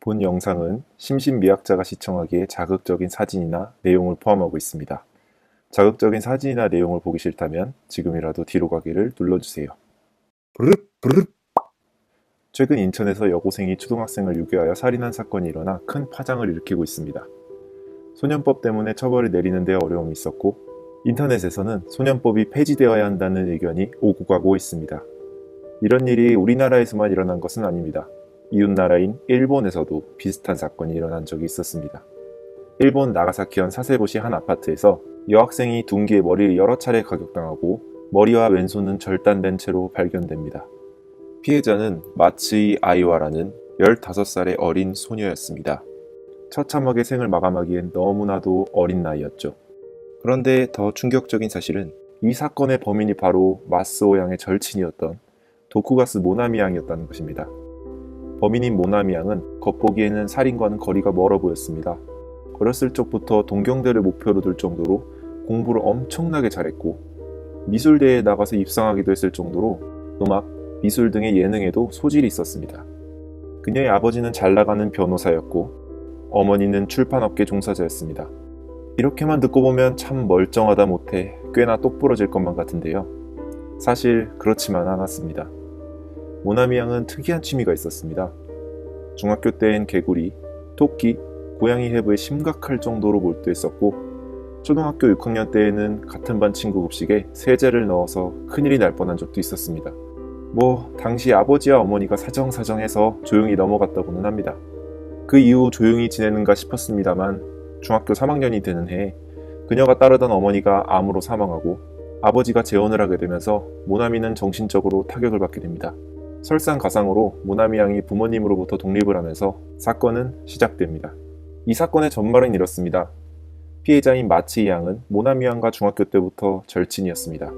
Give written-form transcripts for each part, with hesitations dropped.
본 영상은 심신미약자가 시청하기에 자극적인 사진이나 내용을 포함하고 있습니다. 자극적인 사진이나 내용을 보기 싫다면 지금이라도 뒤로 가기를 눌러주세요. 최근 인천에서 여고생이 초등학생을 유괴하여 살인한 사건이 일어나 큰 파장을 일으키고 있습니다. 소년법 때문에 처벌을 내리는 데 어려움이 있었고 인터넷에서는 소년법이 폐지되어야 한다는 의견이 오고 가고 있습니다. 이런 일이 우리나라에서만 일어난 것은 아닙니다. 이웃나라인 일본에서도 비슷한 사건이 일어난 적이 있었습니다. 일본 나가사키현 사세보시 한 아파트에서 여학생이 둔기에 머리를 여러 차례 가격당하고 머리와 왼손은 절단된 채로 발견됩니다. 피해자는 마츠이 아이와라는 15살의 어린 소녀였습니다. 처참하게 생을 마감하기엔 너무나도 어린 나이였죠. 그런데 더 충격적인 사실은 이 사건의 범인이 바로 마스오 양의 절친이었던 도쿠가스 모나미 양이었다는 것입니다. 범인인 모나미 양은 겉보기에는 살인과는 거리가 멀어 보였습니다. 어렸을 적부터 동경대를 목표로 둘 정도로 공부를 엄청나게 잘했고 미술대회에 나가서 입상하기도 했을 정도로 음악, 미술 등의 예능에도 소질이 있었습니다. 그녀의 아버지는 잘 나가는 변호사였고 어머니는 출판업계 종사자였습니다. 이렇게만 듣고 보면 참 멀쩡하다 못해 꽤나 똑부러질 것만 같은데요. 사실 그렇지만 않았습니다. 모나미 양은 특이한 취미가 있었습니다. 중학교 때엔 개구리, 토끼, 고양이 해부에 심각할 정도로 몰두했었고 초등학교 6학년 때에는 같은 반 친구 급식에 세제를 넣어서 큰일이 날 뻔한 적도 있었습니다. 당시 아버지와 어머니가 사정사정해서 조용히 넘어갔다고는 합니다. 그 이후 조용히 지내는가 싶었습니다만 중학교 3학년이 되는 해에 그녀가 따르던 어머니가 암으로 사망하고 아버지가 재혼을 하게 되면서 모나미는 정신적으로 타격을 받게 됩니다. 설상가상으로 모나미 양이 부모님으로부터 독립을 하면서 사건은 시작됩니다. 이 사건의 전말은 이렇습니다. 피해자인 마츠이 양은 모나미 양과 중학교 때부터 절친이었습니다.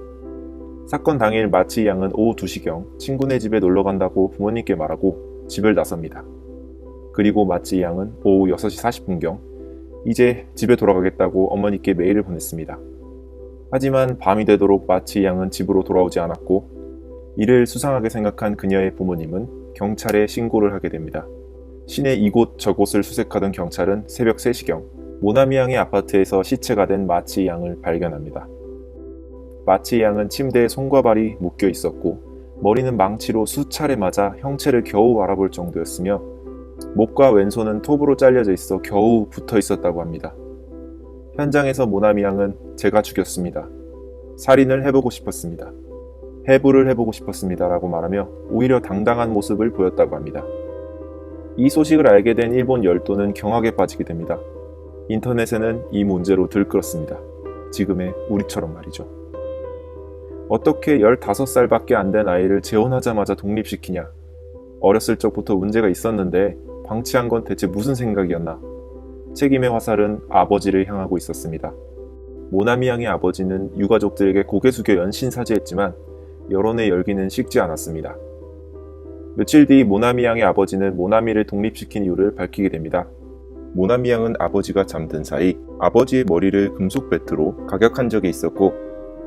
사건 당일 마츠이 양은 오후 2시경 친구네 집에 놀러 간다고 부모님께 말하고 집을 나섭니다. 그리고 마츠이 양은 오후 6시 40분경 이제 집에 돌아가겠다고 어머니께 메일을 보냈습니다. 하지만 밤이 되도록 마츠이 양은 집으로 돌아오지 않았고 이를 수상하게 생각한 그녀의 부모님은 경찰에 신고를 하게 됩니다. 시내 이곳 저곳을 수색하던 경찰은 새벽 3시경 모나미 양의 아파트에서 시체가 된 마츠이 양을 발견합니다. 마츠이 양은 침대에 손과 발이 묶여 있었고 머리는 망치로 수차례 맞아 형체를 겨우 알아볼 정도였으며 목과 왼손은 톱으로 잘려져 있어 겨우 붙어 있었다고 합니다. 현장에서 모나미 양은 제가 죽였습니다. 살인을 해보고 싶었습니다. 해부를 해보고 싶었습니다 라고 말하며 오히려 당당한 모습을 보였다고 합니다. 이 소식을 알게 된 일본 열도는 경악에 빠지게 됩니다. 인터넷에는 이 문제로 들끓었습니다. 지금의 우리처럼 말이죠. 어떻게 15살밖에 안 된 아이를 재혼하자마자 독립시키냐. 어렸을 적부터 문제가 있었는데 방치한 건 대체 무슨 생각이었나. 책임의 화살은 아버지를 향하고 있었습니다. 모나미 양의 아버지는 유가족들에게 고개 숙여 연신사죄했지만 여론의 열기는 식지 않았습니다. 며칠 뒤 모나미 양의 아버지는 모나미를 독립시킨 이유를 밝히게 됩니다. 모나미 양은 아버지가 잠든 사이 아버지의 머리를 금속 배트로 가격한 적이 있었고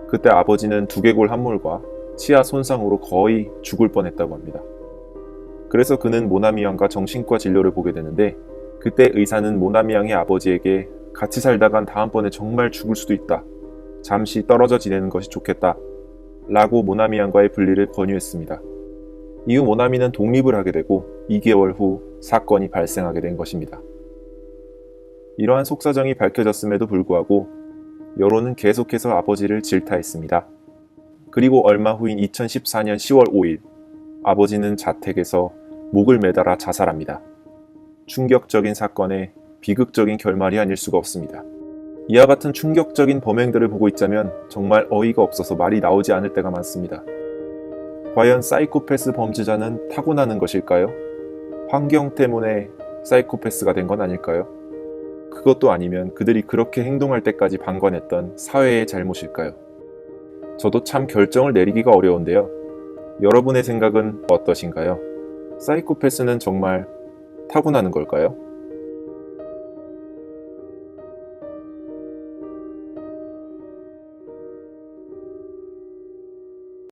그때 아버지는 두개골 함몰과 치아 손상으로 거의 죽을 뻔했다고 합니다. 그래서 그는 모나미 양과 정신과 진료를 보게 되는데 그때 의사는 모나미 양의 아버지에게 같이 살다간 다음번에 정말 죽을 수도 있다. 잠시 떨어져 지내는 것이 좋겠다. 라고 모나미 양과의 분리를 권유했습니다. 이후 모나미는 독립을 하게 되고 2개월 후 사건이 발생하게 된 것입니다. 이러한 속사정이 밝혀졌음에도 불구하고 여론은 계속해서 아버지를 질타했습니다. 그리고 얼마 후인 2014년 10월 5일 아버지는 자택에서 목을 매달아 자살합니다. 충격적인 사건의 비극적인 결말이 아닐 수가 없습니다. 이와 같은 충격적인 범행들을 보고 있자면 정말 어이가 없어서 말이 나오지 않을 때가 많습니다. 과연 사이코패스 범죄자는 타고나는 것일까요? 환경 때문에 사이코패스가 된 건 아닐까요? 그것도 아니면 그들이 그렇게 행동할 때까지 방관했던 사회의 잘못일까요? 저도 참 결정을 내리기가 어려운데요. 여러분의 생각은 어떠신가요? 사이코패스는 정말 타고나는 걸까요?